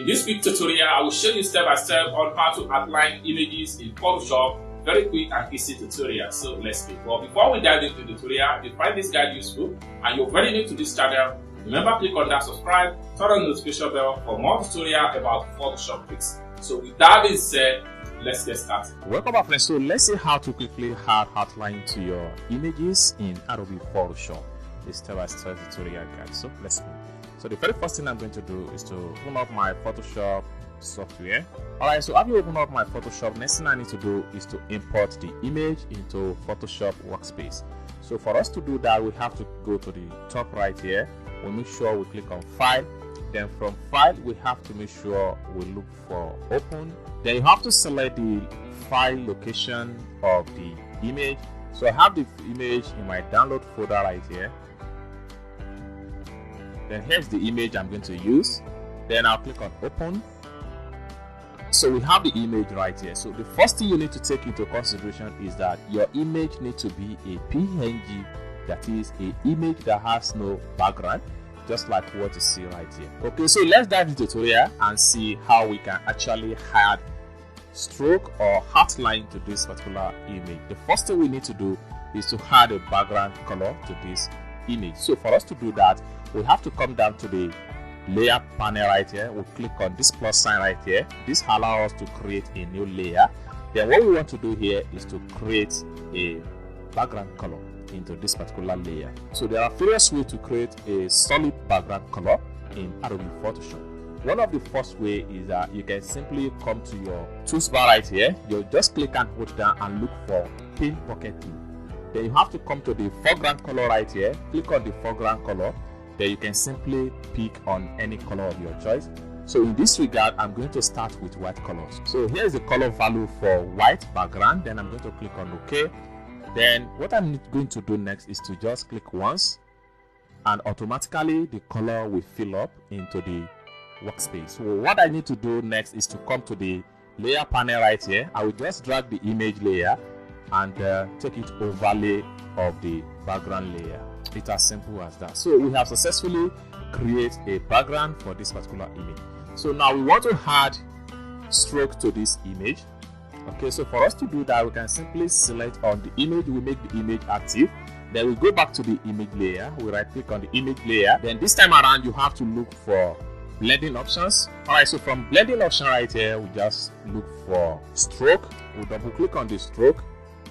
this quick tutorial, I will show you step by step on how to outline images in Photoshop. Very quick and easy tutorial. So let's go. Well, before we dive into the tutorial, if you find this guide useful and you're very new to this channel, remember click on that subscribe, turn on the notification bell for more tutorial about Photoshop tricks. So with that being said, let's get started. Welcome back, friends. So let's see how to quickly add outline to your images in Adobe Photoshop. This step-by-step tutorial guide. So let's go. So the very first thing I'm going to do is to open up my Photoshop software. Alright, so after you open up my Photoshop, next thing I need to do is to import the image into Photoshop Workspace. So for us to do that, we have to go to the top right here. We'll make sure we click on File. Then from File, we have to make sure we look for Open. Then you have to select the file location of the image. So I have the image in my download folder right here. Then here's the image I'm going to use. Then I'll click on Open. So we have the image right here. So the first thing you need to take into consideration is that your image needs to be a PNG, that is an image that has no background, just like what you see right here. Okay, so let's dive into the tutorial and see how we can actually add stroke or outline to this particular image. The first thing we need to do is to add a background color to this image. So for us to do that, we have to come down to the layer panel right here. We'll click on this plus sign right here. This allows us to create a new layer. Then what we want to do here is to create a background color into this particular layer. So there are various ways to create a solid background color in Adobe Photoshop. One of the first way is that you can simply come to your toolbar right here. You'll just click and hold down and look for Pin Pocket Tool. Then you have to come to the foreground color right here. Click on the foreground color. Then you can simply pick on any color of your choice. So in this regard, I'm going to start with white colors. So here's the color value for white background. Then I'm going to click on OK. Then what I'm going to do next is to just click once, and automatically the color will fill up into the workspace. So what I need to do next is to come to the layer panel right here. I will just drag the image layer and take it overlay of the background layer. It's as simple as that. So we have successfully created a background for this particular image. So now we want to add stroke to this image. Okay, so for us to do that, we can simply select on the image. We make the image active. Then we go back to the image layer. We right click on the image layer. Then this time around, you have to look for blending options. Alright, so from blending option right here, we just look for stroke. We double click on the stroke.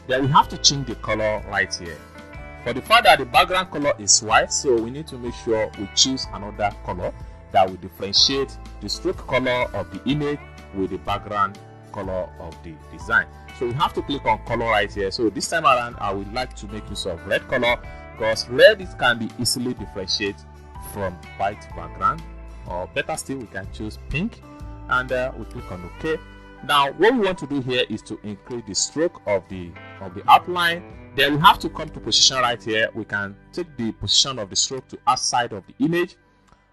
Then we have to change the color right here. For the fact that the background color is white, so we need to make sure we choose another color that will differentiate the stroke color of the image with the background color of the design. So we have to click on color right here. So this time around, I would like to make use of red color, because red can be easily differentiated from white background. Or better still, we can choose pink, and we click on OK. Now what we want to do here is to increase the stroke of the outline. Then we have to come to position right here. We can take the position of the stroke to outside of the image,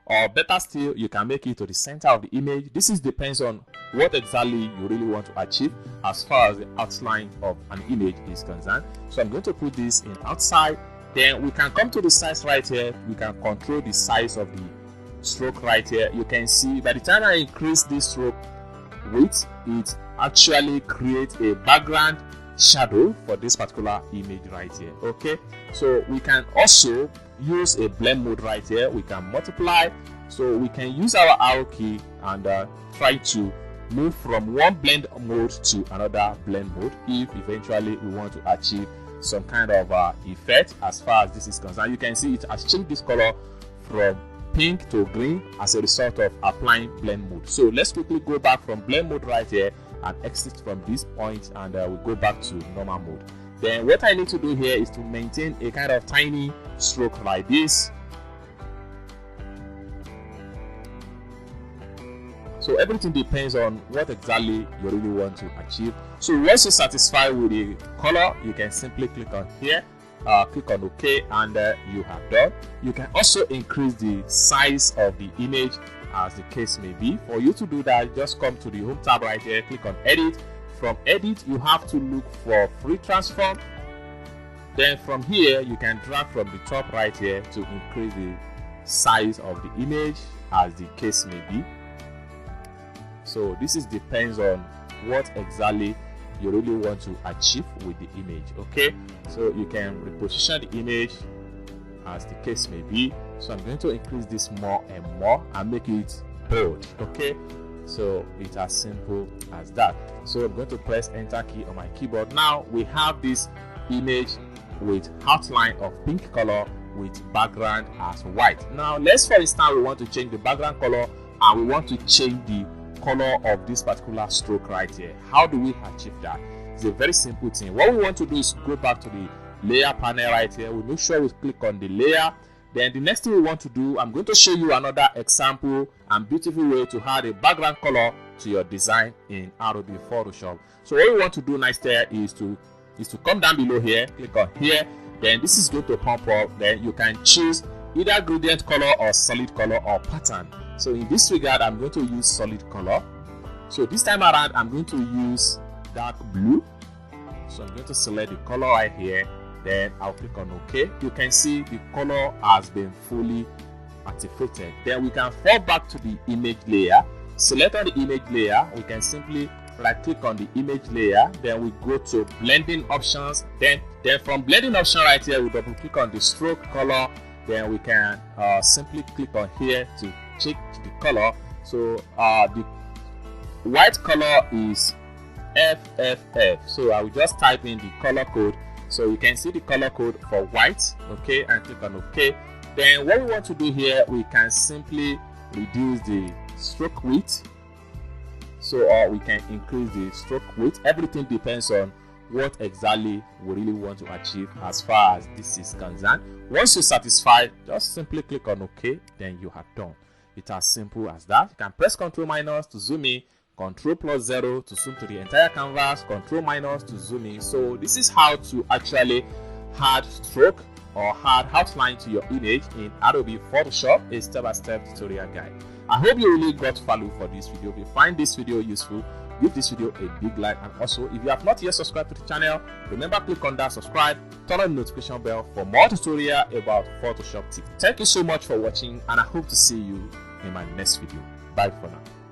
or better still, you can make it to the center of the image. This depends on what exactly you really want to achieve as far as the outline of an image is concerned. So I'm going to put this in outside. Then we can come to the size right here. We can control the size of the stroke right here. You can see by the time I increase this stroke width, it actually creates a background shadow for this particular image right here. Okay, so we can also use a blend mode right here. We can multiply, so we can use our arrow key and try to move from one blend mode to another blend mode if eventually we want to achieve some kind of effect as far as this is concerned. You can see it has changed this color from pink to green as a result of applying blend mode. So let's quickly go back from blend mode right here and exit from this point, and we'll go back to normal mode. Then what I need to do here is to maintain a kind of tiny stroke like this. So everything depends on what exactly you really want to achieve. So once you're satisfied with the color, you can simply click on here, click on OK, and you have done. You can also increase the size of the image as the case may be. For you to do that, just come to the home tab right here, click on edit. From edit, you have to look for free transform. Then from here, you can drag from the top right here to increase the size of the image as the case may be. So this is depends on what exactly you really want to achieve with the image. Okay, so you can reposition the image as the case may be. So I'm going to increase this more and more and make it bold. Okay, so it's as simple as that. So I'm going to press enter key on my keyboard. Now we have this image with outline of pink color with background as white. Now let's, for instance, we want to change the background color and we want to change the color of this particular stroke right here. How do we achieve that? It's a very simple thing. What we want to do is go back to the layer panel right here. We make sure we click on the layer. Then the next thing we want to do, I'm going to show you another example and beautiful way to add a background color to your design in Adobe Photoshop. So what we want to do next there is to come down below here, click on here. Then this is going to pop up. Then you can choose either gradient color or solid color or pattern. So in this regard, I'm going to use solid color. So this time around, I'm going to use dark blue. So I'm going to select the color right here. Then I'll click on OK. You can see the color has been fully activated. Then we can fall back to the image layer. Select on the image layer. We can simply right click on the image layer. Then we go to blending options. Then from blending option right here, we double click on the stroke color. Then we can simply click on here to change the color. So the white color is FFF. So I will just type in the color code. So you can see the color code for white. Okay, and click on OK. Then what we want to do here, we can simply reduce the stroke width. So we can increase the stroke width. Everything depends on what exactly we really want to achieve as far as this is concerned. Once you're satisfied, just simply click on OK, then you are done. It's as simple as that. You can press Ctrl- to zoom in, Ctrl+0 to zoom to the entire canvas, Ctrl- to zoom in. So this is how to actually add stroke or add outline to your image in Adobe Photoshop, a step-by-step tutorial guide. I hope you really got value for this video. If you find this video useful, give this video a big like, and also if you have not yet subscribed to the channel, remember click on that subscribe, turn on the notification bell for more tutorial about Photoshop tips. Thank you so much for watching, and I hope to see you in my next video. Bye for now.